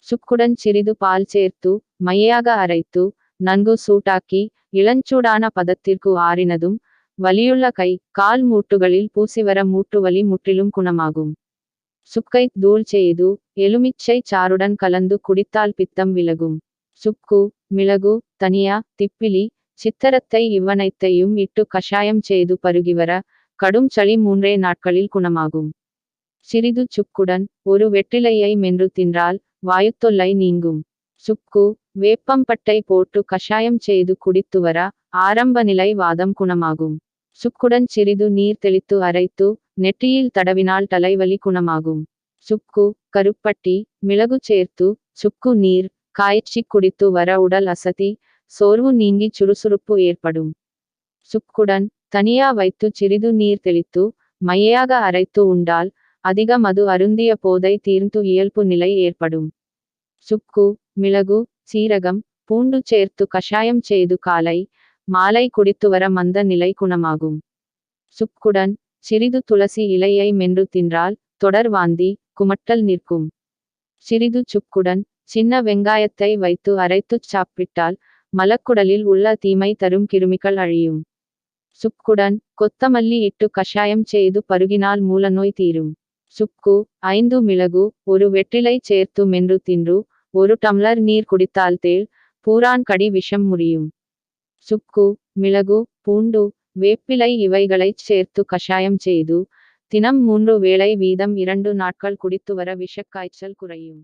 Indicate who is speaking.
Speaker 1: சுக்குடன் சிறிது பால் சேர்த்து மையாக அரைத்து நன்கு சூட்டாக்கி இளஞ்சூடான பதத்திற்கு ஆறினதும் வலியுள்ள கை கால் மூட்டுகளில் பூசிவர மூட்டுவலி முற்றிலும் குணமாகும். சுக்கை தூள் செய்து எலுமிச்சை சாறுடன் கலந்து குடித்தால் பித்தம் விலகும். சுக்கு மிளகு தனியா திப்பிலி சித்தரத்தை இவ்வனைத்தையும் இட்டு கஷாயம் செய்து பருகிவர கடும் சளி 3 நாட்களில் குணமாகும். சிறிது சுக்குடன் ஒரு வெற்றிலையை மென்று தின்றால் வாயுத்தொல்லை நீங்கும். சுக்கு வேப்பம்பட்டை போட்டு கஷாயம் செய்து குடித்து வர ஆரம்ப நிலை வாதம் குணமாகும். சுக்குடன் சிறிது நீர் தெளித்து அரைத்து நெற்றியில் தடவினால் தலைவலி குணமாகும். சுக்கு கருப்பட்டி மிளகு சேர்த்து சுக்கு நீர் காய்ச்சி குடித்து வர உடல் அசதி சோர்வு நீங்கி சுறுசுறுப்பு ஏற்படும். சுக்குடன் தனியா வைத்து சிறிது நீர் தெளித்து மையாக அரைத்து உண்டால் அதிக மது அருந்திய போதை தீர்ந்து இயல்பு நிலை ஏற்படும். சுக்கு மிளகு சீரகம் பூண்டு சேர்த்து கஷாயம் செய்து காலை மாலை குடித்துவர மந்த நிலை குணமாகும். சுக்குடன் சிறிது துளசி இலையை மென்று தின்றால் தொடர் வாந்தி குமட்டல் நிற்கும். சிறிது சுக்குடன் சின்ன வெங்காயத்தை வைத்து அரைத்துச் சாப்பிட்டால் மலக்குடலில் உள்ள தீமை தரும் கிருமிகள் அழியும். சுக்குடன் கொத்தமல்லி இட்டு கஷாயம் செய்து பருகினால் மூலநோய் தீரும். சுக்கு 5 மிளகு ஒரு வெற்றிலை சேர்த்து மென்று தின்று 1 டம்ளர் நீர் குடித்தால் தேள் பூரான் கடி விஷம் முறியும். சுக்கு மிளகு பூண்டு வேப்பிலை இவைகளைச் சேர்த்து கஷாயம் செய்து தினம் 3 வேளை வீதம் 2 நாட்கள் குடித்துவர விஷக்காய்ச்சல் குறையும்.